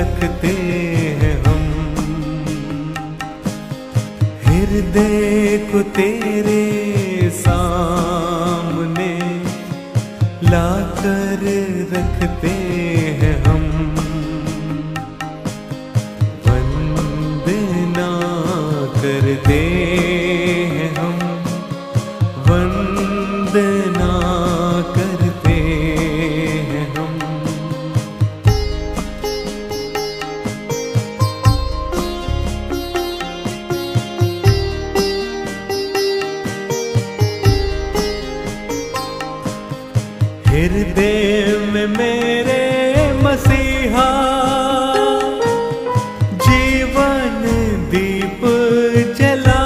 रखते हैं हम। हृदय को तेरे सामने लाकर रखते हैं हम। वंदना करते हैं हम, वंदना करते हैं हम। हृदय में मेरे मसीहा जीवन दीप जला।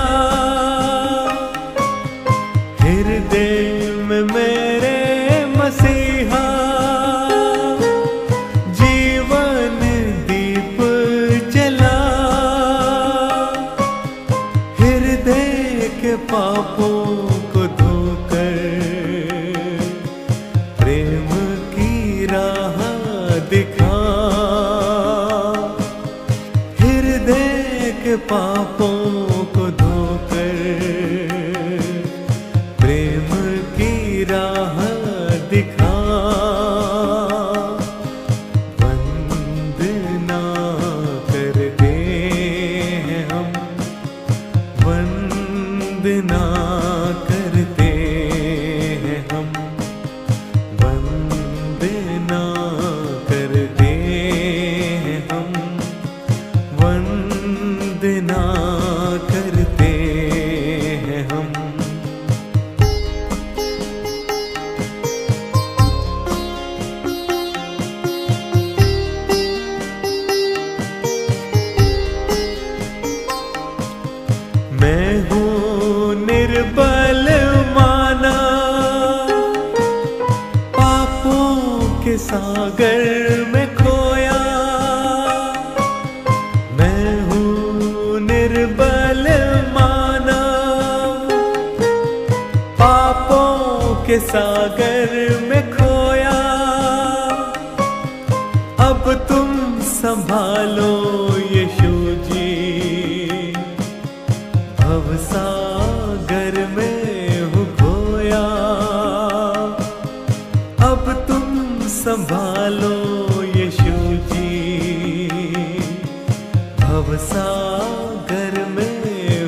हृदय में मेरे मसीहा जीवन दीप जला। हृदय के पापों को धोकर प्रेम की राह दिखा। हृदय के पापों को धोकर प्रेम की राह दिखा। वंदना करते हैं हम, वंदना करते हैं हम। वंदना करते हैं हम, वंदना करते हैं हम। मैं हूँ निर्बल माना, पापों के सागर में खोया। मैं हूँ निर्बल माना, पापों के सागर में खोया। अब तुम संभालो यीशु जी, भवसागर में हूँ खोया। अब तुम संभालो यीशु जी, भवसागर में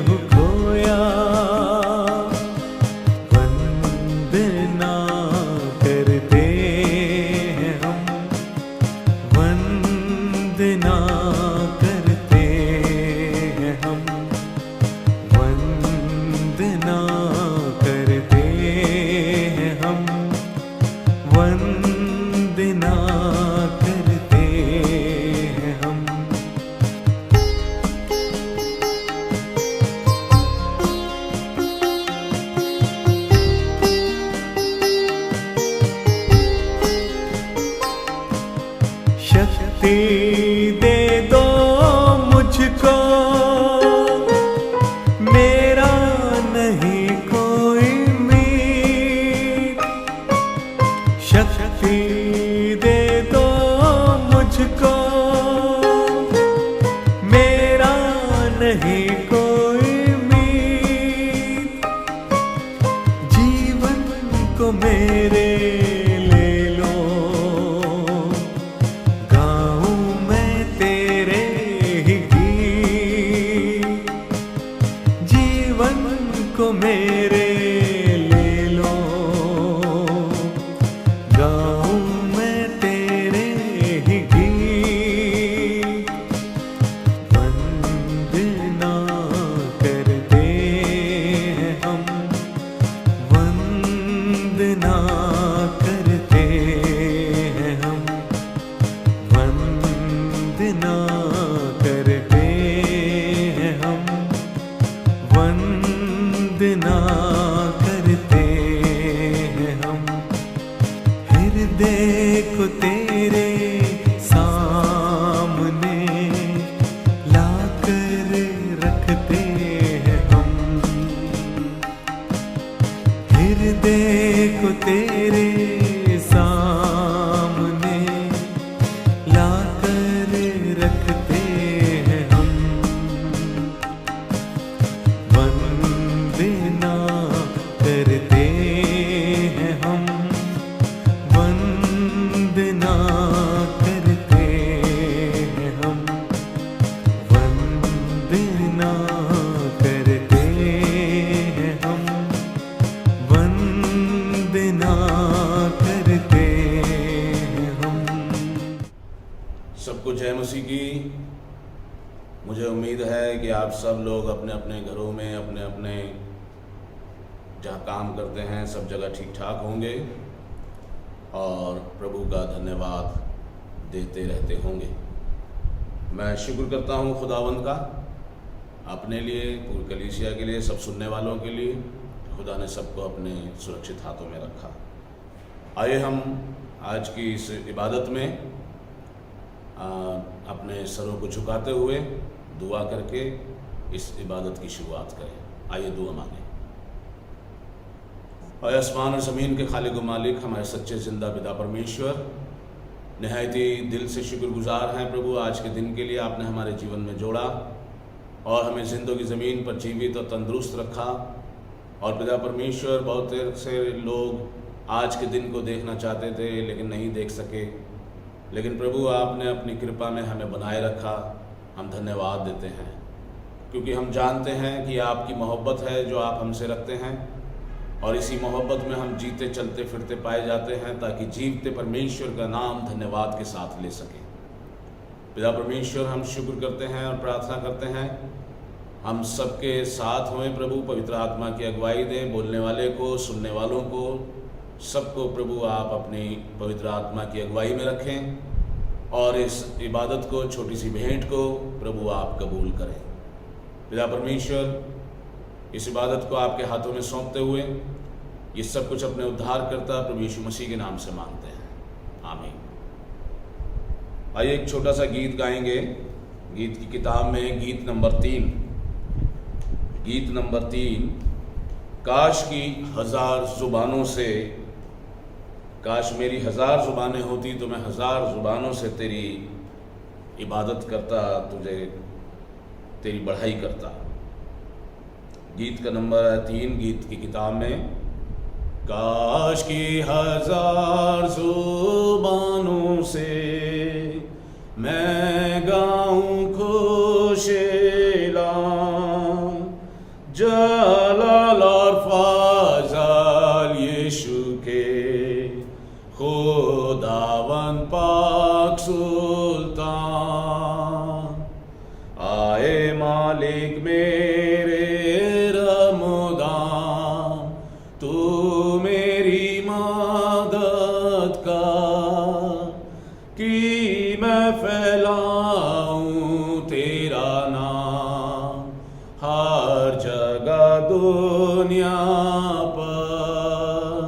हूँ खोया। वंदना करते हैं हम, वंदना करते हैं हम। वंदना करते हैं हम, वंदना करते हैं हम। शक्ति दे दो मुझको, मेरा नहीं कोई मीत। शक्ति दे दो मुझको, मेरा नहीं कोई मीत। जीवन को मेरे ले लो, गाऊं मैं तेरे ही गीत। जीवन को मेरे ले लो, गाऊं मैं तेरे ही गीत। वंदना करते हैं हम, वंदना करते हैं हम। वंदना करते हैं हम, वंदना करते हैं हम। हृदय को तेरे सामने लाकर रखते हैं हम। हृदय को तेरे सामने लाकर रखते हैं हम, वंदना करते हैं हम, वंदना करते हैं हम, वंदना करते हैं हम, वंदना करते हैं हम। सबको जय मसीह की। मुझे उम्मीद है कि आप सब लोग अपने अपने घरों में, अपने अपने जहाँ काम करते हैं, सब जगह ठीक ठाक होंगे और प्रभु का धन्यवाद देते रहते होंगे। मैं शुक्र करता हूँ खुदावंद का अपने लिए, पूरी कलीसिया के लिए, सब सुनने वालों के लिए। खुदा ने सबको अपने सुरक्षित हाथों में रखा। आइए हम आज की इस इबादत में अपने सरों को झुकाते हुए दुआ करके इस इबादत की शुरुआत करें। आइए दुआ मांगें। और आसमान और ज़मीन के खालिक व मालिक, हमारे सच्चे ज़िंदा पिता परमेश्वर, निहायत ही दिल से शुक्रगुजार हैं प्रभु, आज के दिन के लिए आपने हमारे जीवन में जोड़ा और हमें ज़िंदगी ज़मीन पर जीवित और तंदुरुस्त रखा। और पिता परमेश्वर, बहुत से लोग आज के दिन को देखना चाहते थे लेकिन नहीं देख सके, लेकिन प्रभु आपने अपनी कृपा में हमें बनाए रखा। हम धन्यवाद देते हैं क्योंकि हम जानते हैं कि आपकी मोहब्बत है जो आप हमसे रखते हैं और इसी मोहब्बत में हम जीते चलते फिरते पाए जाते हैं ताकि जीवते परमेश्वर का नाम धन्यवाद के साथ ले सकें। पिता परमेश्वर, हम शुक्र करते हैं और प्रार्थना करते हैं हम सबके साथ हों प्रभु, पवित्र आत्मा की अगुवाई दें, बोलने वाले को, सुनने वालों को, सबको प्रभु आप अपनी पवित्र आत्मा की अगुवाई में रखें और इस इबादत को, छोटी सी भेंट को प्रभु आप कबूल करें। पिता परमेश्वर, इस इबादत को आपके हाथों में सौंपते हुए ये सब कुछ अपने उद्धारकर्ता प्रभु यीशु मसीह के नाम से मांगते हैं, आमीन। आइए एक छोटा सा गीत गाएंगे। गीत की किताब में गीत नंबर 3, गीत नंबर 3, काश की 1000 ज़ुबानों से, काश मेरी 1000 ज़ुबानें होती तो मैं 1000 ज़ुबानों से तेरी इबादत करता, तुझे तेरी बढ़ाई करता। गीत का नंबर है 3 गीत की किताब में। काश की 1000 ज़ुबानों से मैं गाऊं खुशेला, जलाल और फाज़ल यीशु के, खुदावन पाक सुल्तान। आए मालिक मेरे रमदान, तू मेरी मदद कर कि मैं फैलाऊं तेरा नाम हर जगह दुनिया पर।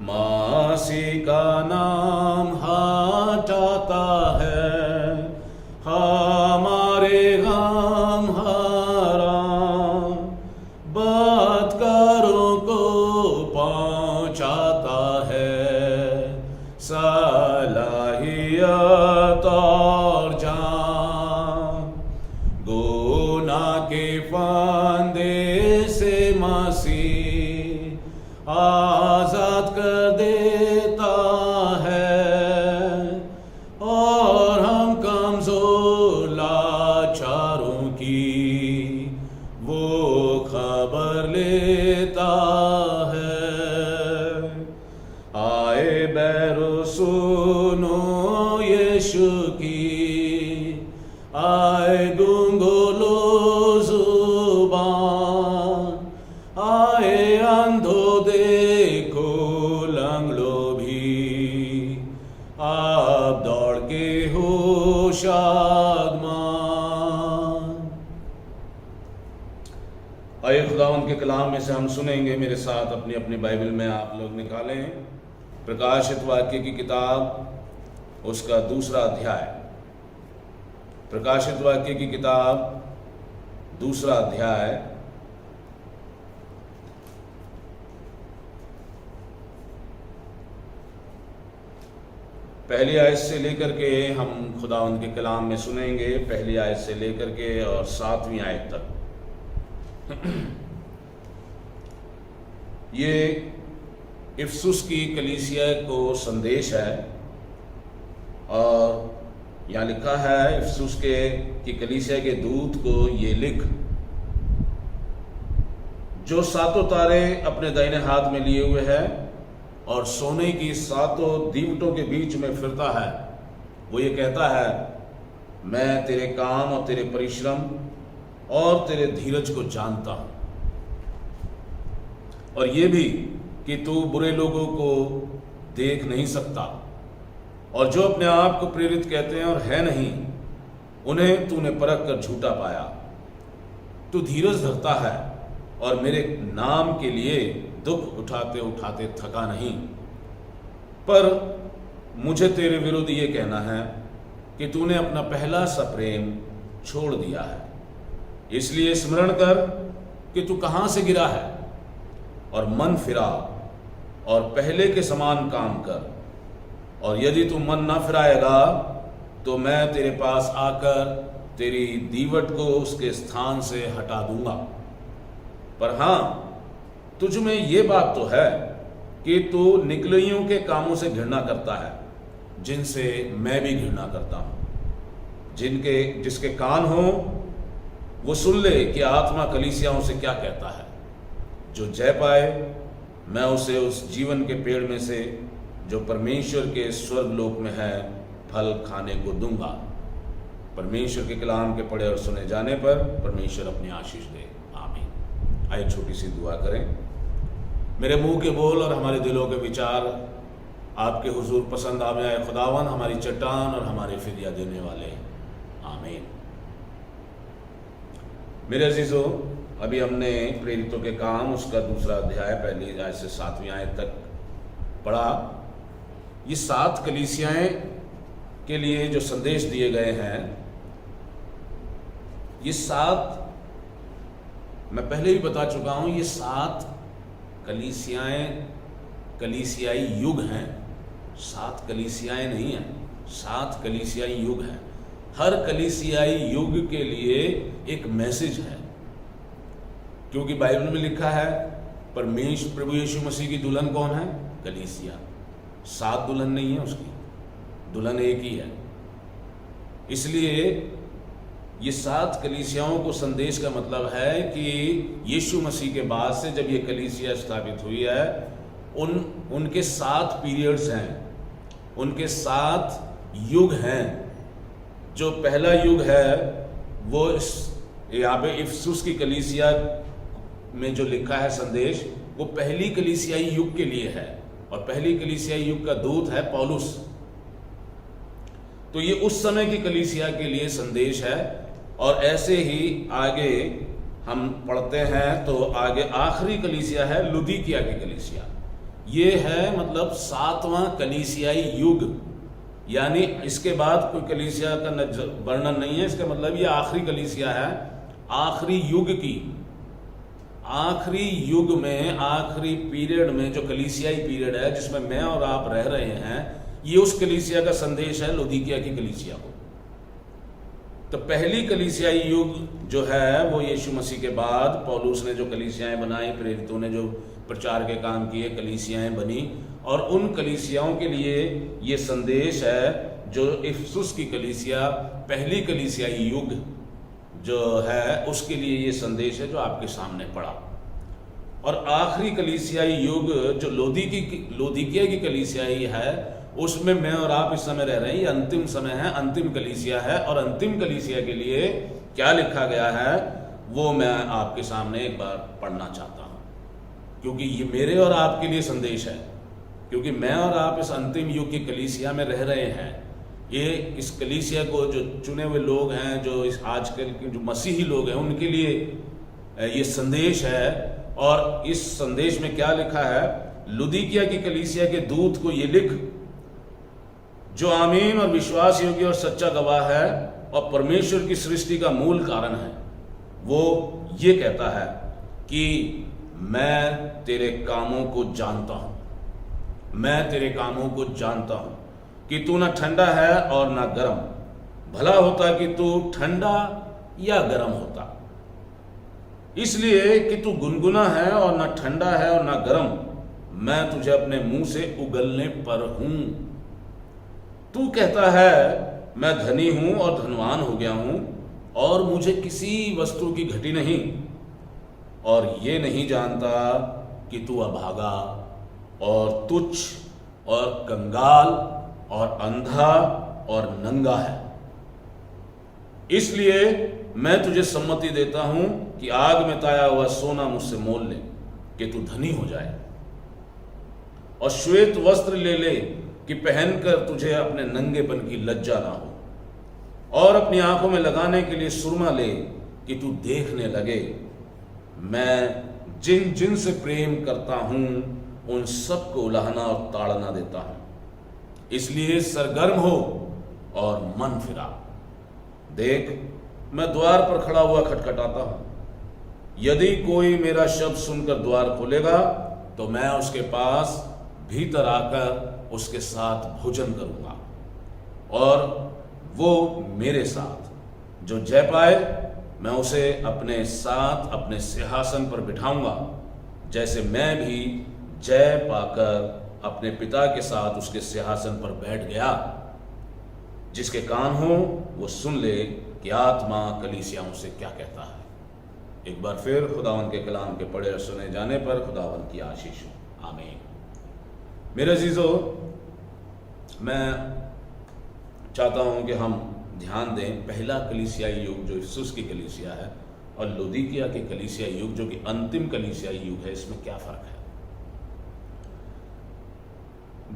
मसीह का नाम हटाता है हमारे गम हराम, बदकारों को पहुंचाता है सलाहियत और जान। गुनाह के फंदे से मसीह आजाद कर देता है और हम कमजोर लाचारों की वो खबर लेता है। आए बैरो सुनो यीशु की, आए गुंगोलो जुबान, आए अंधो देखो लंगड़ो भी, आप दौड़ के हो शादमान। आइए खुदावंद के कलाम में से हम सुनेंगे। मेरे साथ अपनी अपनी बाइबल में आप लोग निकालें प्रकाशित वाक्य की किताब, उसका 2रा अध्याय। प्रकाशित वाक्य की किताब 2रा अध्याय पहली आयत से लेकर के हम खुदावंद के कलाम में सुनेंगे, पहली आयत से लेकर के और 7वीं आयत तक। ये इफसुस की कलीसिया को संदेश है और यहाँ लिखा है, इफसुस की कलीसिया के दूत को ये लिख, जो 7 तारे अपने दाहिने हाथ में लिए हुए है और सोने की 7 दीवटों के बीच में फिरता है, वो ये कहता है, मैं तेरे काम और तेरे परिश्रम और तेरे धीरज को जानता हूं, और ये भी कि तू बुरे लोगों को देख नहीं सकता, और जो अपने आप को प्रेरित कहते हैं और है नहीं, उन्हें तूने परख कर झूठा पाया। तू धीरज धरता है और मेरे नाम के लिए दुख उठाते उठाते थका नहीं। पर मुझे तेरे विरुद्ध ये कहना है कि तूने अपना पहला सा प्रेम छोड़ दिया है। इसलिए स्मरण कर कि तू कहाँ से गिरा है और मन फिरा और पहले के समान काम कर, और यदि तू मन ना फिराएगा तो मैं तेरे पास आकर तेरी दीवट को उसके स्थान से हटा दूंगा। पर हाँ, तुझ में ये बात तो है कि तू निकलियों के कामों से घृणा करता है, जिनसे मैं भी घृणा करता हूं। जिसके कान हो वो सुन ले कि आत्मा कलीसियाओं से क्या कहता है। जो जय पाए, मैं उसे उस जीवन के पेड़ में से जो परमेश्वर के स्वर्गलोक में है फल खाने को दूंगा। परमेश्वर के कलाम के पढ़े और सुने जाने पर परमेश्वर अपनी आशीष दे। आमीन। आइए छोटी सी दुआ करें। मेरे मुंह के बोल और हमारे दिलों के विचार आपके हुजूर पसंद आवे आए खुदावन, हमारी चट्टान और हमारे फिदिया देने वाले। आमीन। मेरे अजीजों, अभी हमने प्रेरितों के काम उसका दूसरा अध्याय पहली आयत से 7वीं आयत तक पढ़ा। ये 7 कलीसियाएं के लिए जो संदेश दिए गए हैं, ये 7 मैं पहले भी बता चुका हूं, ये 7 कलीसियाई युग हैं। 7 कलीसियाएं नहीं हैं, 7 कलीसियाई युग हैं। हर कलीसियाई युग के लिए एक मैसेज है, क्योंकि बाइबल में लिखा है परमेश्वर प्रभु यीशु मसीह की दुल्हन कौन है? कलीसिया। 7 दुल्हन नहीं है, उसकी दुल्हन एक ही है। इसलिए ये 7 कलीसियाओं को संदेश का मतलब है कि यीशु मसीह के बाद से जब ये कलीसिया स्थापित हुई है, उनके 7 पीरियड्स हैं, उनके 7 युग हैं। जो पहला युग है वो यहाँ पे इफसुस की कलीसिया में जो लिखा है संदेश, वो पहली कलीसियाई युग के लिए है, और पहली कलीसियाई युग का दूत है पौलुस। तो ये उस समय की कलीसिया के लिए संदेश है। और ऐसे ही आगे हम पढ़ते हैं तो आगे आखिरी कलीसिया है लुदीकिया की कलीसिया। ये है मतलब 7वां कलीसियाई युग, यानी इसके बाद कोई कलीसिया का वर्णन नहीं है। इसका मतलब ये आखिरी कलीसिया है, आखिरी युग की, आखिरी युग में, आखिरी पीरियड में जो कलीसियाई पीरियड है जिसमें मैं और आप रह रहे हैं, ये उस कलीसिया का संदेश है, लुदीकिया की कलीसिया को। तो पहली कलीसियाई युग जो है वो यीशु मसीह के बाद पौलुस ने जो कलीसियाएं बनाई, प्रेरितों ने जो प्रचार के काम किए, कलीसियाएं बनी, और उन कलीसियाओं के लिए ये संदेश है जो इफसुस की कलीसिया, पहली कलीसियाई युग जो है उसके लिए ये संदेश है जो आपके सामने पड़ा। और आखिरी कलीसियाई युग जो लौदीकिया की कलीसियाई है, उसमें मैं और आप इस समय रह रहे हैं। ये अंतिम समय है, अंतिम कलीसिया है, और अंतिम कलीसिया के लिए क्या लिखा गया है वो मैं आपके सामने एक बार पढ़ना चाहता हूं, क्योंकि ये मेरे और आपके लिए संदेश है, क्योंकि मैं और आप इस अंतिम युग की कलीसिया में रह रहे हैं। ये इस कलीसिया को जो चुने हुए लोग हैं, जो इस आजकल के जो मसीही लोग हैं, उनके लिए ये संदेश है। और इस संदेश में क्या लिखा है? लुदीकिया की कलीसिया के दूत को ये लिख, जो आमीन और विश्वास योग्य और सच्चा गवाह है और परमेश्वर की सृष्टि का मूल कारण है, वो ये कहता है कि मैं तेरे कामों को जानता हूं, मैं तेरे कामों को जानता हूं। कि तू ना ठंडा है और ना गर्म। भला होता कि तू ठंडा या गर्म होता। इसलिए कि तू गुनगुना है और ना ठंडा है और ना गर्म, मैं तुझे अपने मुंह से उगलने पर हूं। तू कहता है मैं धनी हूं और धनवान हो गया हूं और मुझे किसी वस्तु की घटी नहीं, और ये नहीं जानता कि तू अभागा और तुच्छ और कंगाल और अंधा और नंगा है। इसलिए मैं तुझे सम्मति देता हूं कि आग में ताया हुआ सोना मुझसे मोल ले कि तू धनी हो जाए, और श्वेत वस्त्र ले ले कि पहनकर तुझे अपने नंगेपन की लज्जा ना हो, और अपनी आंखों में लगाने के लिए सुरमा ले कि तू देखने लगे। मैं जिन जिन से प्रेम करता हूं उन सबको उलाहना और ताड़ना देता हूं। इसलिए सरगर्म हो और मन फिरा। देख, मैं द्वार पर खड़ा हुआ खटखटाता हूं। यदि कोई मेरा शब्द सुनकर द्वार खोलेगा तो मैं उसके पास भीतर आकर उसके साथ भोजन करूंगा और वो मेरे साथ। जो जय पाए मैं उसे अपने साथ अपने सिंहासन पर बिठाऊंगा, जैसे मैं भी जय पाकर अपने पिता के साथ उसके सिंहासन पर बैठ गया। जिसके कान हो वो सुन ले कि आत्मा कलीसियाओं से क्या कहता है। एक बार फिर खुदावन के कलाम के पढ़े और सुने जाने पर खुदावन की आशीष हो। आमीन। मेरे अजीजों, मैं चाहता हूं कि हम ध्यान दें पहला कलीसियाई युग जो इफिसुस की कलीसिया है और लौदीकिया के कलीसियाई युग जो कि अंतिम कलीसियाई युग है, इसमें क्या फर्क है।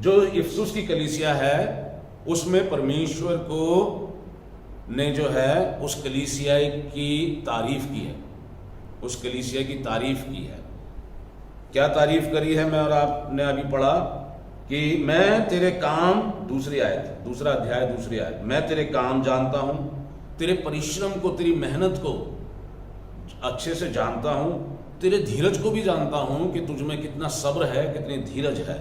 जो इफिसुस की कलीसिया है उसमें परमेश्वर को ने जो है उस कलीसिया की तारीफ की है, उस कलीसिया की तारीफ की है। क्या तारीफ करी है? मैं और आपने अभी पढ़ा कि मैं तेरे काम, दूसरी आयत, दूसरा अध्याय दूसरी आयत, मैं तेरे काम जानता हूं, तेरे परिश्रम को, तेरी मेहनत को अच्छे से जानता हूं, तेरे धीरज को भी जानता हूं कि तुझ में कितना सब्र है, कितनी धीरज है,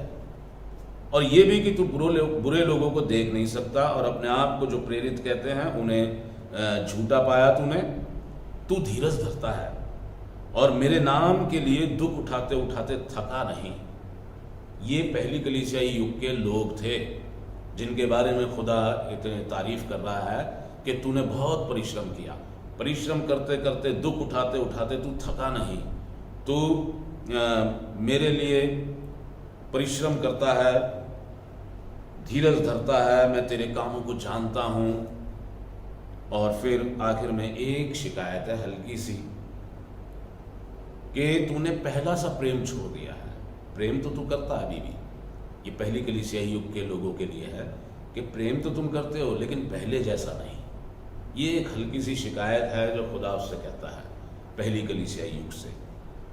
और ये भी कि तू बुरे लोगों को देख नहीं सकता और अपने आप को जो प्रेरित कहते हैं उन्हें झूठा पाया तूने। तू धीरज धरता है और मेरे नाम के लिए दुख उठाते उठाते थका नहीं। ये पहली कलीसियाई युग के लोग थे जिनके बारे में खुदा इतने तारीफ कर रहा है कि तूने बहुत परिश्रम किया, परिश्रम करते करते दुख उठाते उठाते तू थका नहीं, तू मेरे लिए परिश्रम करता है, धीरज धरता है, मैं तेरे कामों को जानता हूं। और फिर आखिर में एक शिकायत है हल्की सी कि तूने पहला सा प्रेम छोड़ दिया है। प्रेम तो तू करता है अभी भी, ये पहली कलीसियाई युग के लोगों के लिए है कि प्रेम तो तुम करते हो लेकिन पहले जैसा नहीं। ये एक हल्की सी शिकायत है जो खुदा उससे कहता है पहली कलीसियाई युग से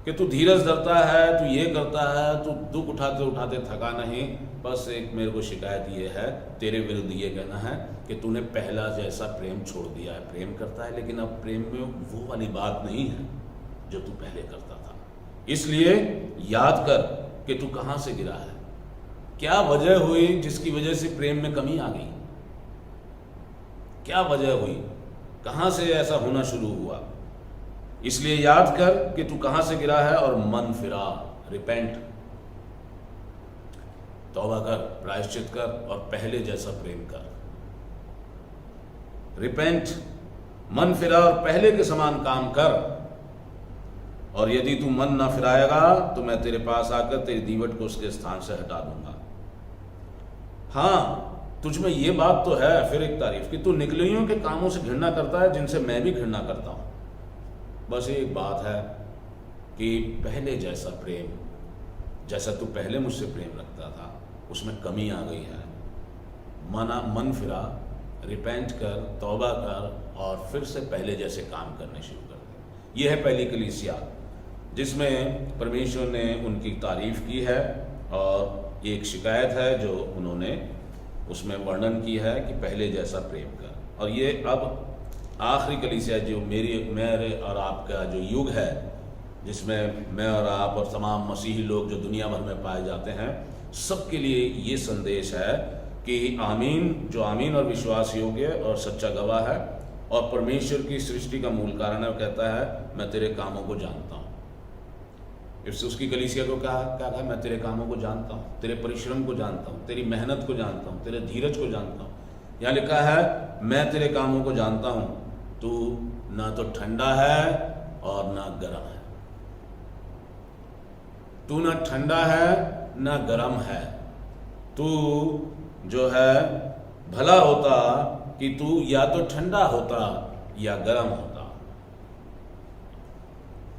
कि तू धीरज धरता है, तू ये करता है, तू दुख उठाते उठाते थका नहीं। बस एक मेरे को शिकायत ये है, तेरे विरुद्ध ये कहना है कि तूने पहला जैसा प्रेम छोड़ दिया है। प्रेम करता है लेकिन अब प्रेम में वो वाली बात नहीं है जो तू पहले करता था। इसलिए याद कर कि तू कहां से गिरा है, क्या वजह हुई जिसकी वजह से प्रेम में कमी आ गई, क्या वजह हुई, कहां से ऐसा होना शुरू हुआ। इसलिए याद कर कि तू कहां से गिरा है और मन फिरा, रिपेंट, तौबा कर, प्रायश्चित कर और पहले जैसा प्रेम कर। रिपेंट, मन फिरा और पहले के समान काम कर। और यदि तू मन ना फिराएगा तो मैं तेरे पास आकर तेरी दीवट को उसके स्थान से हटा दूंगा। हाँ, तुझ में ये बात तो है, फिर एक तारीफ कि तू निकलियों के कामों से घृणा करता है जिनसे मैं भी घृणा करता हूं। बस एक बात है कि पहले जैसा प्रेम, जैसा तू पहले मुझसे प्रेम रखता था, उसमें कमी आ गई है। मन फिरा, रिपेंट कर, तौबा कर और फिर से पहले जैसे काम करने शुरू कर दे। यह है पहली कलीसिया जिसमें परमेश्वर ने उनकी तारीफ की है और एक शिकायत है जो उन्होंने उसमें वर्णन की है कि पहले जैसा प्रेम कर। और ये अब आखिरी कलीसिया जो मेरे और आपका जो युग है, जिसमें मैं और आप और तमाम मसीही लोग जो दुनिया भर में पाए जाते हैं, सबके लिए ये संदेश है कि आमीन, जो आमीन और विश्वास योग्य और सच्चा गवाह है और परमेश्वर की सृष्टि का मूल कारण है, वो कहता है मैं तेरे कामों को जानता हूँ। इससे उसकी कलीसिया को क्या कहा? मैं तेरे कामों को जानता हूँ, तेरे परिश्रम को जानता हूँ, तेरी मेहनत को जानता हूँ, तेरे धीरज को जानता हूँ। यहाँ लिखा है मैं तेरे कामों को जानता हूँ, तू ना तो ठंडा है और ना गर्म है। तू ना ठंडा है ना गर्म है। तू जो है भला होता कि तू या तो ठंडा होता या गर्म होता।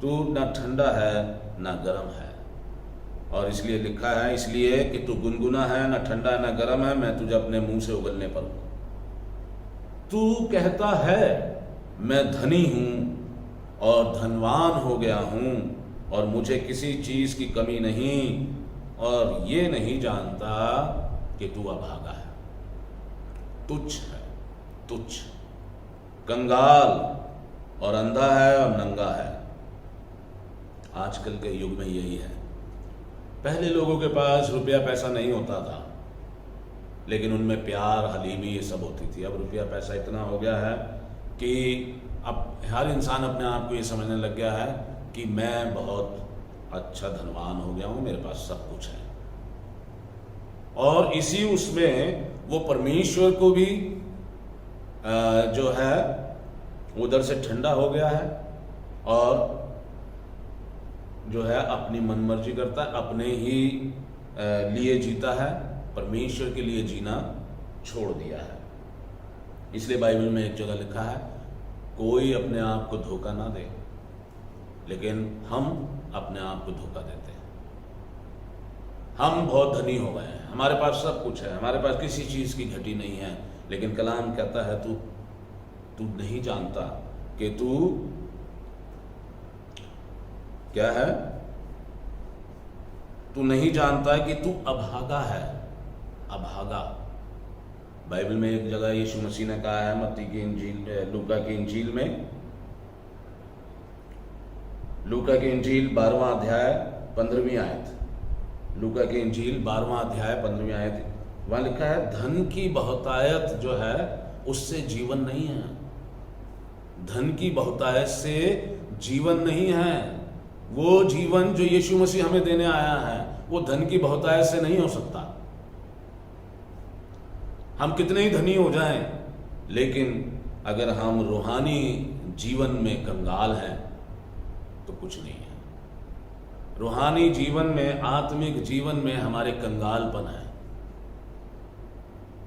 तू ना ठंडा है ना गर्म है। और इसलिए लिखा है, इसलिए कि तू गुनगुना है, ना ठंडा है ना गर्म है, मैं तुझे अपने मुंह से उगलने पर हूं। तू कहता है मैं धनी हूं और धनवान हो गया हूं और मुझे किसी चीज की कमी नहीं, और ये नहीं जानता कि तू अभागा है, तुच्छ है, तुच्छ, कंगाल और अंधा है और नंगा है। आजकल के युग में यही है। पहले लोगों के पास रुपया पैसा नहीं होता था, लेकिन उनमें प्यार, हलीमी ये सब होती थी। अब रुपया पैसा इतना हो गया है कि अब हर इंसान अपने आप को ये समझने लग गया है कि मैं बहुत अच्छा धनवान हो गया हूँ, मेरे पास सब कुछ है। और इसी उसमें वो परमेश्वर को भी जो है उधर से ठंडा हो गया है और जो है अपनी मनमर्जी करता है, अपने ही लिए जीता है, परमेश्वर के लिए जीना छोड़ दिया है। इसलिए बाइबल में एक जगह लिखा है, कोई अपने आप को धोखा ना दे, लेकिन हम अपने आप को धोखा देते हैं। हम बहुत धनी हो गए हैं, हमारे पास सब कुछ है, हमारे पास किसी चीज की घटी नहीं है, लेकिन कलाम कहता है तू नहीं जानता कि तू क्या है, तू नहीं जानता कि तू अभागा है, अभागा। बाइबल में एक जगह यीशु मसीह ने कहा है, मत्ती की इंजील, लूका की इंजील में, लूका की इंजील 12वां अध्याय 15वीं आयत, लूका की इंजील 12वां अध्याय 15वीं आयत, वहां लिखा है धन की बहुतायत जो है उससे जीवन नहीं है। धन की बहुतायत से जीवन नहीं है। वो जीवन जो यीशु मसीह हमें देने आया है वो धन की बहुतायत से नहीं हो सकता। हम कितने ही धनी हो जाएं, लेकिन अगर हम रूहानी जीवन में कंगाल हैं तो कुछ नहीं है। रूहानी जीवन में, आत्मिक जीवन में हमारे कंगालपन है।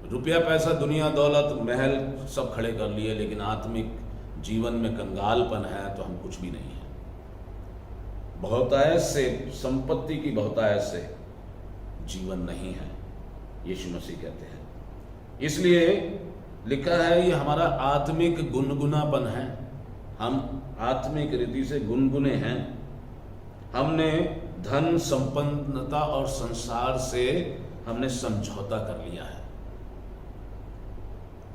रुपया पैसा, दुनिया, दौलत, महल सब खड़े कर लिए, लेकिन आत्मिक जीवन में कंगालपन है तो हम कुछ भी नहीं है। बहुतायत से, संपत्ति की बहुतायत से जीवन नहीं है, यीशु मसीह कहते हैं। इसलिए लिखा है ये हमारा आत्मिक गुनगुनापन है। हम आत्मिक रीति से गुनगुने हैं। हमने धन, संपन्नता और संसार से हमने समझौता कर लिया है।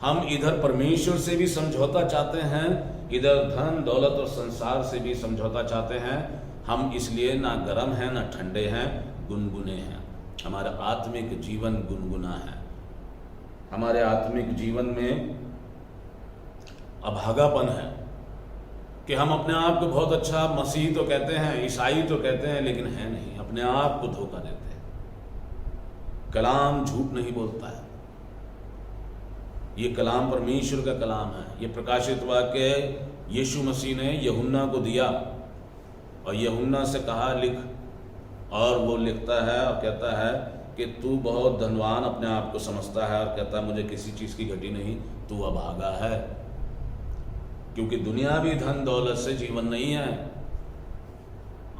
हम इधर परमेश्वर से भी समझौता चाहते हैं, इधर धन, दौलत और संसार से भी समझौता चाहते हैं। हम इसलिए ना गर्म हैं ना ठंडे हैं, गुनगुने हैं। हमारा आत्मिक जीवन गुनगुना है। हमारे आत्मिक जीवन में अभागापन है कि हम अपने आप को बहुत अच्छा मसीह तो कहते हैं, ईसाई तो कहते हैं, लेकिन है नहीं, अपने आप को धोखा देते हैं। कलाम झूठ नहीं बोलता है। ये कलाम परमेश्वर का कलाम है। ये प्रकाशित वाक्य यीशु मसीह ने यूहन्ना को दिया और यूहन्ना से कहा लिख, और वो लिखता है और कहता है कि तू बहुत धनवान अपने आप को समझता है और कहता है मुझे किसी चीज़ की घटी नहीं, तू अभागा है। क्योंकि दुनियावी धन दौलत से जीवन नहीं है।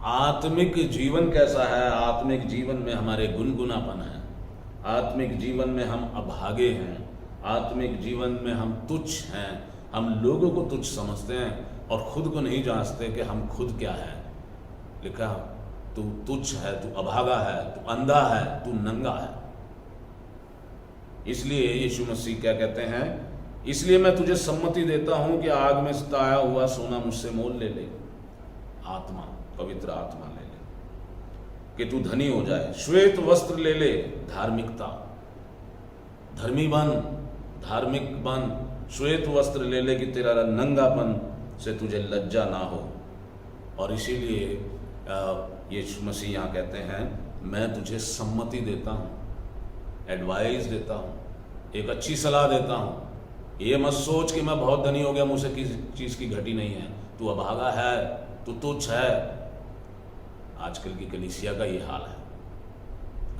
आत्मिक जीवन कैसा है? आत्मिक जीवन में हमारे गुनगुनापन है। आत्मिक जीवन में हम अभागे हैं। आत्मिक जीवन में हम तुच्छ हैं। हम लोगों को तुच्छ समझते हैं और खुद को नहीं जांचते कि हम खुद क्या है। लिखा तू तुच्छ है, तू अभागा है, तू अंधा है, तू नंगा है। इसलिए यीशु मसीह क्या कहते हैं, इसलिए मैं तुझे सम्मति देता हूं कि आग में सताया हुआ सोना मुझसे मोल ले ले, आत्मा, पवित्र आत्मा ले ले, कि तू धनी हो जाए। श्वेत वस्त्र ले ले, धार्मिकता, धर्मी बन, धार्मिक बन, श्वेत वस्त्र ले ले कि तेरा नंगापन से तुझे लज्जा ना हो। और इसीलिए यीशु मसीह यहाँ कहते हैं, मैं तुझे सम्मति देता हूँ, एडवाइस देता हूँ, एक अच्छी सलाह देता हूँ। ये मत सोच कि मैं बहुत धनी हो गया, मुझसे किसी चीज़ की घटी नहीं है, तू अभागा है, तू तुच्छ है। आजकल की कलीसिया का ये हाल है,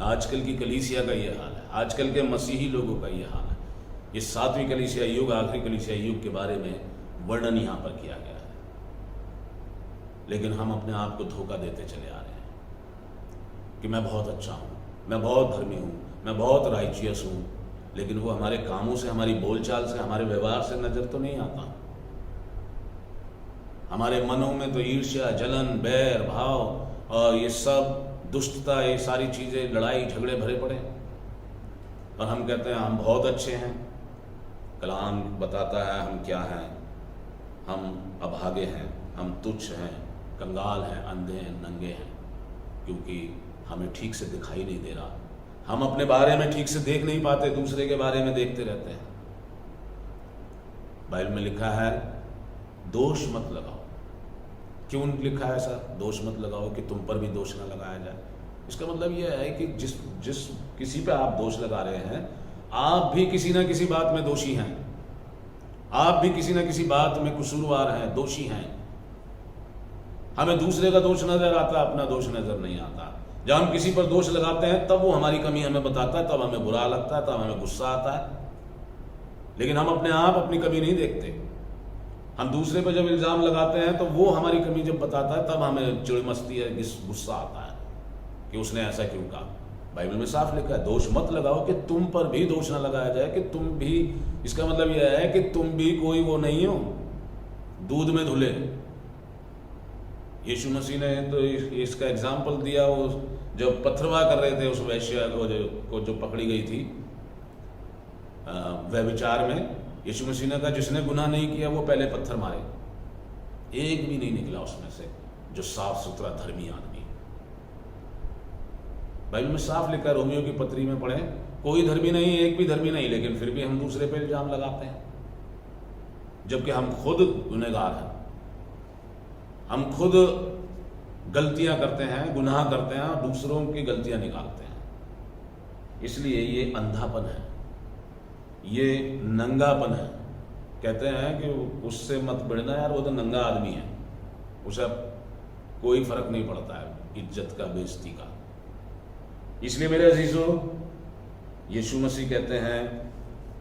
आजकल की कलीसिया का ये हाल है, आजकल के मसीही लोगों का ये हाल है। ये 7वीं कलीसिया युग, आखिरी कलीसिया युग के बारे में वर्णन यहाँ पर किया गया है। लेकिन हम अपने आप को धोखा देते चले आ रहे हैं कि मैं बहुत अच्छा हूँ, मैं बहुत धर्मी हूँ, मैं बहुत राइचियस हूँ। लेकिन वो हमारे कामों से, हमारी बोलचाल से, हमारे व्यवहार से नजर तो नहीं आता। हमारे मनों में तो ईर्ष्या, जलन, बैर भाव और ये सब दुष्टता, ये सारी चीज़ें, लड़ाई झगड़े भरे पड़े। और हम कहते हैं हम बहुत अच्छे हैं। कलाम बताता है हम क्या हैं, हम अभागे हैं, हम तुच्छ हैं, कंगाल हैं, अंधे हैं, नंगे हैं, क्योंकि हमें ठीक से दिखाई नहीं दे रहा। हम अपने बारे में ठीक से देख नहीं पाते, दूसरे के बारे में देखते रहते हैं। बाइबल में लिखा है दोष मत लगाओ। क्यों लिखा है ऐसा, दोष मत लगाओ, कि तुम पर भी दोष ना लगाया जाए। इसका मतलब यह है कि जिस किसी पे आप दोष लगा रहे हैं, आप भी किसी ना किसी बात में दोषी हैं, आप भी किसी ना किसी बात में कसूरवार हैं, दोषी हैं। हमें दूसरे का दोष नजर आता, अपना दोष नजर नहीं आता। जब हम किसी पर दोष लगाते हैं तब वो हमारी कमी हमें बताता है, तब हमें बुरा लगता है, तब हमें गुस्सा आता है। लेकिन हम अपने आप अपनी कमी नहीं देखते। हम दूसरे पर जब इल्जाम लगाते हैं तो वो हमारी कमी जब बताता है तब हमें चिड़ मचती है, गुस्सा आता है कि उसने ऐसा क्यों कहा। बाइबल में साफ लिखा है दोष मत लगाओ, कि तुम पर भी दोष ना लगाया जाए कि तुम भी। इसका मतलब यह है कि तुम भी कोई वो नहीं हो दूध में धुले। यीशु मसीह ने तो इसका एग्जाम्पल दिया, वो जब पत्थरवाह कर रहे थे उस वैश्या को जो पकड़ी गई थी व्यभिचार में। यीशु मसीह ने कहा जिसने गुनाह नहीं किया वो पहले पत्थर मारे। एक भी नहीं निकला उसमें से जो साफ सुथरा धर्मी आदमी। बाइबल में साफ लिखा, रोमियो की पत्री में पढ़े, कोई धर्मी नहीं, एक भी धर्मी नहीं। लेकिन फिर भी हम दूसरे पे इल्जाम लगाते हैं, जबकि हम खुद गुनहगार हैं। हम खुद गलतियां करते हैं, गुनाह करते हैं और दूसरों की गलतियां निकालते हैं। इसलिए ये अंधापन है, ये नंगापन है। कहते हैं कि उससे मत भिड़ना यार, वो तो नंगा आदमी है, उसे कोई फर्क नहीं पड़ता है इज्जत का, बेइज्जती का। इसलिए मेरे अजीजों, यीशु मसीह कहते हैं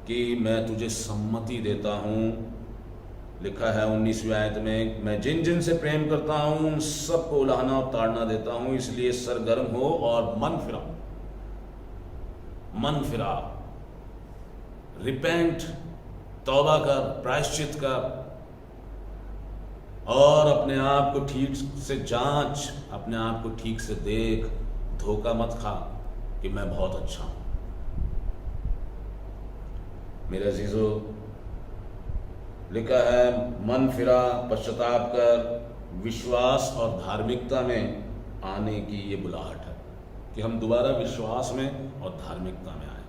कि मैं तुझे सम्मति देता हूं। लिखा है 19वीं आयत में, मैं जिन जिन से प्रेम करता हूं उन सबको उलाहना और ताड़ना देता हूं। इसलिए सरगर्म हो और मन फिरा, रिपेंट, तौबा कर, प्रायश्चित कर और अपने आप को ठीक से जांच, अपने आप को ठीक से देख। धोखा मत खा कि मैं बहुत अच्छा हूं। मेरे अजीजों, लिखा है मन फिरा, पश्चाताप कर, विश्वास और धार्मिकता में आने की ये बुलाहट है कि हम दोबारा विश्वास में और धार्मिकता में आए।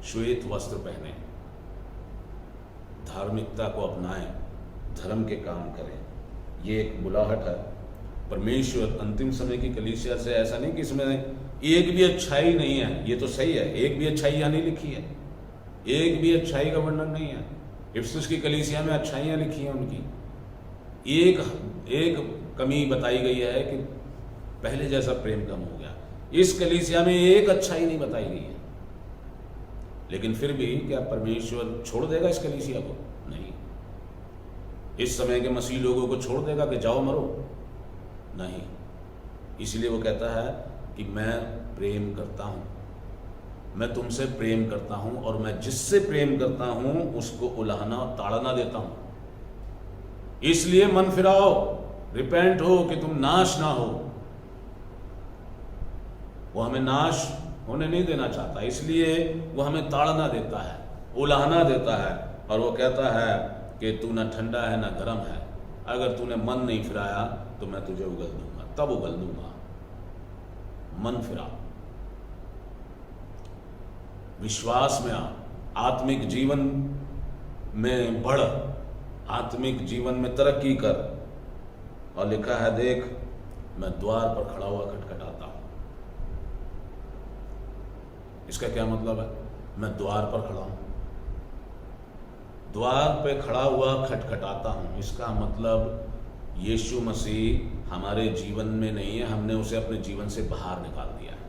श्वेत वस्त्र पहने, धार्मिकता को अपनाएं, धर्म के काम करें। ये एक बुलाहट है। परमेश्वर अंतिम समय की कलीसिया से ऐसा नहीं कि इसमें एक भी अच्छाई नहीं है, ये तो सही है, एक भी अच्छाई यहाँ नहीं लिखी है, एक भी अच्छाई का वर्णन नहीं है। इफिसुस की कलीसिया में अच्छाइयाँ लिखी हैं उनकी। एक कमी बताई गई है कि पहले जैसा प्रेम कम हो गया। इस कलीसिया में एक अच्छाई नहीं बताई गई है। लेकिन फिर भी क्या परमेश्वर छोड़ देगा इस कलीसिया को? नहीं। इस समय के मसीह लोगों को छोड़ देगा कि जाओ मरो? नहीं। इसलिए वो कहता है कि मैं प्रेम करता हूं, मैं तुमसे प्रेम करता हूं और मैं जिससे प्रेम करता हूं उसको उलाहना और ताड़ना देता हूं। इसलिए मन फिराओ, रिपेंट हो कि तुम नाश ना हो। वो हमें नाश होने नहीं देना चाहता, इसलिए वो हमें ताड़ना देता है, उलाहना देता है। और वो कहता है कि तू ना ठंडा है ना गर्म है, अगर तूने मन नहीं फिराया तो मैं तुझे उगल दूंगा, तब उगल दूंगा। मन फिरा। विश्वास में आ, आत्मिक जीवन में बढ़, आत्मिक जीवन में तरक्की कर। और लिखा है, देख मैं द्वार पर खड़ा हुआ खटखटाता हूं। इसका क्या मतलब है? मैं द्वार पर खड़ा हूं, द्वार पे खड़ा हुआ खटखटाता हूं। इसका मतलब यीशु मसीह हमारे जीवन में नहीं है, हमने उसे अपने जीवन से बाहर निकाल दिया है।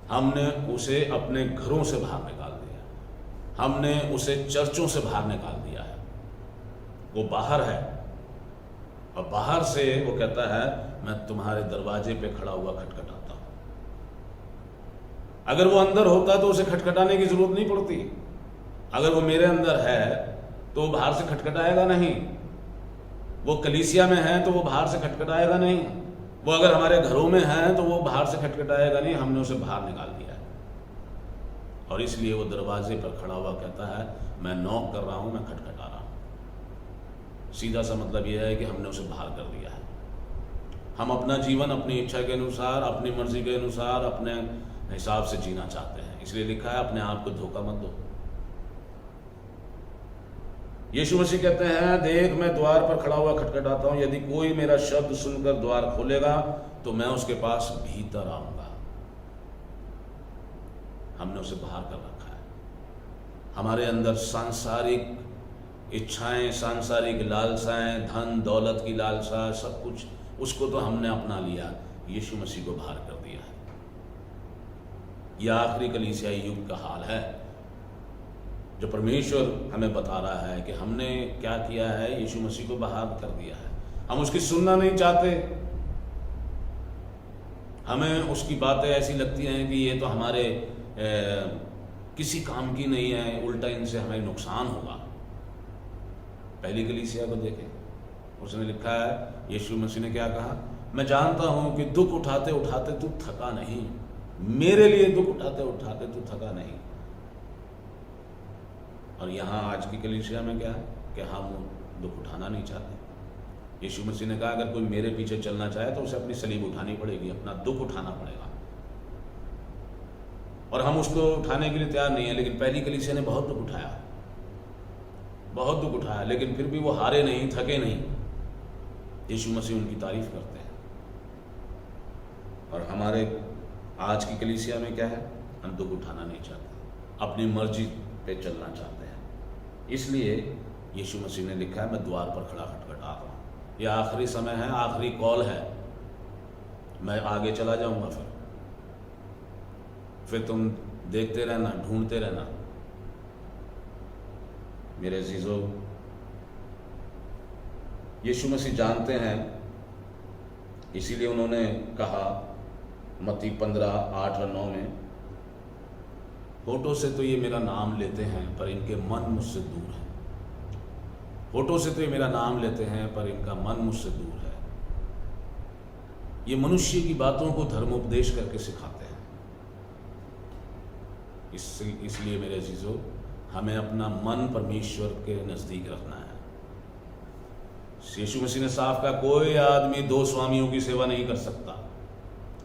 हमने उसे अपने घरों से बाहर निकाल दिया है, हमने उसे चर्चों से बाहर निकाल दिया है। वो बाहर है और बाहर से वो कहता है, मैं तुम्हारे दरवाजे पे खड़ा हुआ खटखटाता हूं। अगर वो अंदर होता तो उसे खटखटाने की जरूरत नहीं पड़ती। अगर वो मेरे अंदर है तो वो बाहर से खटखटाएगा नहीं। वो कलीसिया में है तो वो बाहर से खटखटाएगा नहीं। वो अगर हमारे घरों में है तो वो बाहर से खटखटाएगा नहीं। हमने उसे बाहर निकाल दिया है और इसलिए वो दरवाजे पर खड़ा हुआ कहता है, मैं नॉक कर रहा हूं, मैं खटखटा रहा हूं। सीधा सा मतलब यह है कि हमने उसे बाहर कर दिया है। हम अपना जीवन अपनी इच्छा के अनुसार, अपनी मर्जी के अनुसार, अपने हिसाब से जीना चाहते हैं। इसलिए लिखा है, अपने आप को धोखा मत दो। यीशु मसीह कहते हैं, देख मैं द्वार पर खड़ा हुआ खटखटाता हूं, यदि कोई मेरा शब्द सुनकर द्वार खोलेगा तो मैं उसके पास भीतर आऊंगा। हमने उसे बाहर कर रखा है। हमारे अंदर सांसारिक इच्छाएं, सांसारिक लालसाएं, धन दौलत की लालसा, सब कुछ, उसको तो हमने अपना लिया। यीशु मसीह को बाहर कर दिया है। यह आखिरी कलीसियाई युग का हाल है जो परमेश्वर हमें बता रहा है कि हमने क्या किया है, यीशु मसीह को बाहर कर दिया है। हम उसकी सुनना नहीं चाहते। हमें उसकी बातें ऐसी लगती हैं कि ये तो हमारे किसी काम की नहीं है, उल्टा इनसे हमें नुकसान होगा। पहली कलीसिया को देखें, उसने लिखा है, यीशु मसीह ने क्या कहा, मैं जानता हूं कि दुख उठाते उठाते तू थका नहीं, मेरे लिए दुख उठाते उठाते तू थका नहीं। और यहाँ आज की कलीसिया में क्या है कि हम दुख उठाना नहीं चाहते। यीशु मसीह ने कहा, अगर कोई मेरे पीछे चलना चाहे तो उसे अपनी सलीब उठानी पड़ेगी, अपना दुख उठाना पड़ेगा। और हम उसको उठाने के लिए तैयार नहीं है। लेकिन पहली कलीसिया ने बहुत दुख उठाया, बहुत दुख उठाया, लेकिन फिर भी वो हारे नहीं, थके नहीं। यीशु मसीह उनकी तारीफ करते हैं। और हमारे आज की कलीसिया में क्या है, हम दुख उठाना नहीं चाहते, अपनी मर्जी पे चलना चाहते हैं। इसलिए यीशु मसीह ने लिखा है, मैं द्वार पर खड़ा खटखटा रहा हूँ। यह आखिरी समय है, आखिरी कॉल है। मैं आगे चला जाऊंगा, फिर तुम देखते रहना, ढूंढते रहना। मेरे अजीजों, यीशु मसीह जानते हैं, इसीलिए उन्होंने कहा मत्ती 15:8 और 9 में, होठों से तो ये मेरा नाम लेते हैं पर इनके मन मुझसे दूर है। होठों से तो ये मेरा नाम लेते हैं पर इनका मन मुझसे दूर है। ये मनुष्य की बातों को धर्मोपदेश करके सिखाते हैं। इसलिए मेरे अजीजों, हमें अपना मन परमेश्वर के नज़दीक रखना है। यीशु मसीह ने साफ कहा, कोई आदमी 2 स्वामियों की सेवा नहीं कर सकता।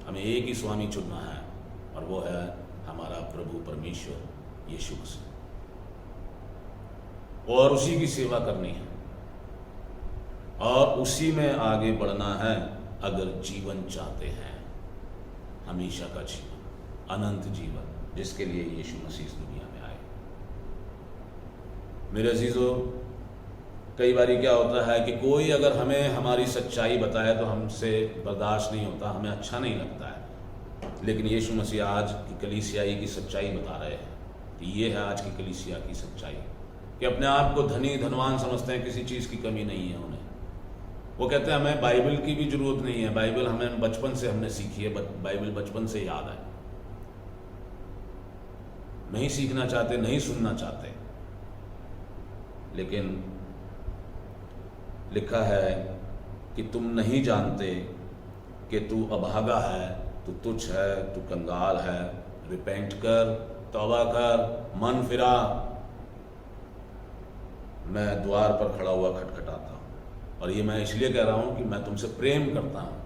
हमें एक ही स्वामी चुनना है और वो है हमारा प्रभु परमेश्वर यीशु मसीह, और उसी की सेवा करनी है और उसी में आगे बढ़ना है। अगर जीवन चाहते हैं, हमेशा का जीवन, अनंत जीवन, जिसके लिए यीशु मसीह इस दुनिया में आए। मेरे अजीजों, कई बारी क्या होता है कि कोई अगर हमें हमारी सच्चाई बताए तो हमसे बर्दाश्त नहीं होता, हमें अच्छा नहीं लगता है। लेकिन यीशु मसीह आज की कलीसियाई की सच्चाई बता रहे हैं कि ये है आज की कलीसिया की सच्चाई, कि अपने आप को धनी धनवान समझते हैं, किसी चीज़ की कमी नहीं है उन्हें। वो कहते हैं हमें बाइबल की भी जरूरत नहीं है, बाइबल हमें बचपन से हमने सीखी है, बाइबल बचपन से याद है। नहीं सीखना चाहते, नहीं सुनना चाहते। लेकिन लिखा है कि तुम नहीं जानते कि तू अभागा है, तू तुच्छ है, तू कंगाल है। रिपेंट कर, तौबा कर, मन फिरा। मैं द्वार पर खड़ा हुआ खटखटाता हूँ। और ये मैं इसलिए कह रहा हूँ कि मैं तुमसे प्रेम करता हूँ,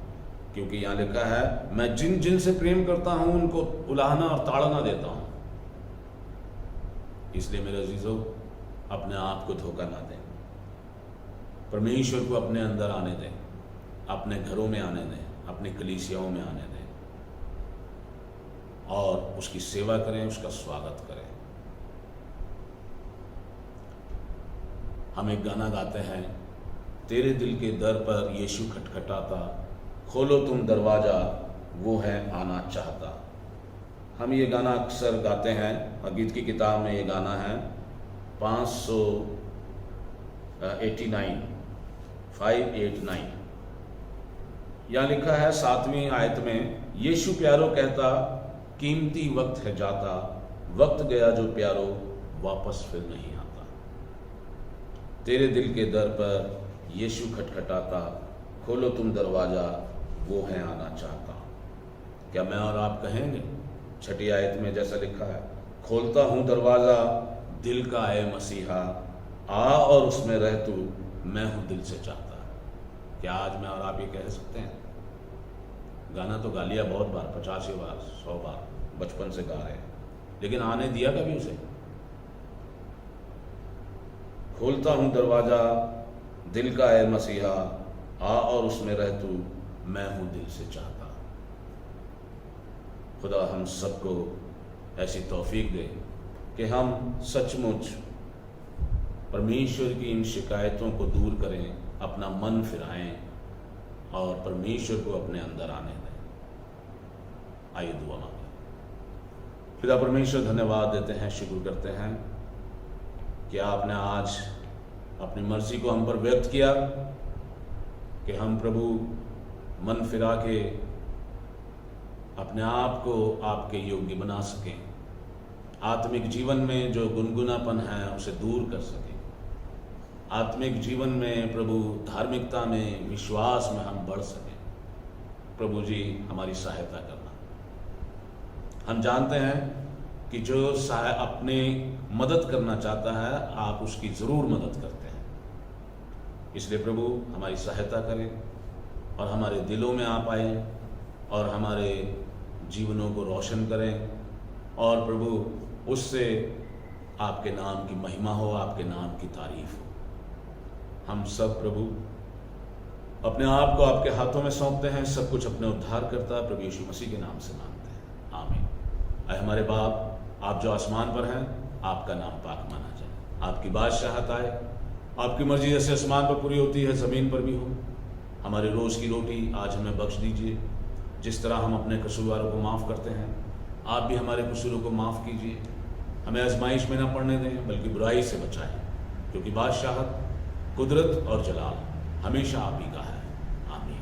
क्योंकि यहाँ लिखा है, मैं जिन जिन से प्रेम करता हूँ उनको उलाहना और ताड़ना देता हूँ। इसलिए मेरे अजीजों, अपने आप को धोखा ना दें, परमेश्वर को अपने अंदर आने दें, अपने घरों में आने दें, अपनी कलीसियाओं में आने दें और उसकी सेवा करें, उसका स्वागत करें। हम एक गाना गाते हैं, तेरे दिल के दर पर यीशु खटखटाता, खोलो तुम दरवाज़ा, वो है आना चाहता। हम ये गाना अक्सर गाते हैं और गीत की किताब में ये गाना है 589। यहाँ लिखा है 7वीं आयत में, यीशु प्यारो कहता, कीमती वक्त है जाता, वक्त गया जो प्यारो वापस फिर नहीं आता। तेरे दिल के दर पर यीशु खटखटाता, खोलो तुम दरवाज़ा, वो है आना चाहता। क्या मैं और आप कहेंगे 6ठी आयत में जैसा लिखा है, खोलता हूँ दरवाज़ा दिल का है मसीहा, आ और उसमें रह तू, मैं हूँ दिल से चाहता। क्या आज मैं और आप ये कह सकते हैं? गाना तो गा लिया बहुत बार, 50 बार, 100 बार, बचपन से गा रहे हैं, लेकिन आने दिया कभी उसे? खोलता हूँ दरवाज़ा दिल का है मसीहा, आ और उसमें रह तू, मैं हूँ दिल से चाहता। खुदा हम सबको ऐसी तौफीक दे कि हम सचमुच परमेश्वर की इन शिकायतों को दूर करें, अपना मन फिराएं और परमेश्वर को अपने अंदर आने दें। आइए दुआ मांगें। खुदा परमेश्वर, धन्यवाद देते हैं, शुक्र करते हैं कि आपने आज अपनी मर्जी को हम पर व्यक्त किया कि हम प्रभु मन फिरा के अपने आप को आपके योग्य बना सकें, आत्मिक जीवन में जो गुनगुनापन है उसे दूर कर सकें, आत्मिक जीवन में प्रभु धार्मिकता में, विश्वास में हम बढ़ सकें। प्रभु जी हमारी सहायता करना। हम जानते हैं कि जो अपने मदद करना चाहता है, आप उसकी ज़रूर मदद करते हैं। इसलिए प्रभु हमारी सहायता करें और हमारे दिलों में आप आए और हमारे जीवनों को रोशन करें और प्रभु उससे आपके नाम की महिमा हो, आपके नाम की तारीफ हो। हम सब प्रभु अपने आप को आपके हाथों में सौंपते हैं, सब कुछ अपने उद्धार करता प्रभु यीशु मसीह के नाम से मांगते हैं, आमीन। आए हमारे बाप, आप जो आसमान पर हैं, आपका नाम पाक माना जाए, आपकी बादशाहत आए, आपकी मर्जी जैसे आसमान पर पूरी होती है ज़मीन पर भी हो। हमारे रोज़ की रोटी आज हमें बख्श दीजिए, जिस तरह हम अपने कसूरवारों को माफ़ करते हैं, आप भी हमारे कसूरों को माफ़ कीजिए। हमें आजमाइश में न पड़ने दें, बल्कि बुराई से बचाएं, क्योंकि बादशाहत, कुदरत और जलाल हमेशा आप ही का है, आमीन।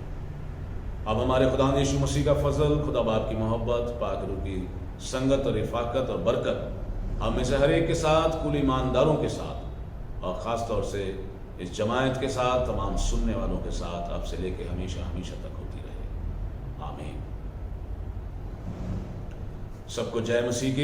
अब हमारे खुदा यीशु मसीह का फजल, खुदा बाप की मोहब्बत, पाक रूह की संगत और रिफाकत और बरकत हम में से हर एक के साथ, कुल ईमानदारों के साथ और ख़ास तौर से इस जमायत के साथ, तमाम सुनने वालों के साथ अब से लेकर हमेशा हमेशा तक होती रहे, आमीन। सबको जय मसीह की।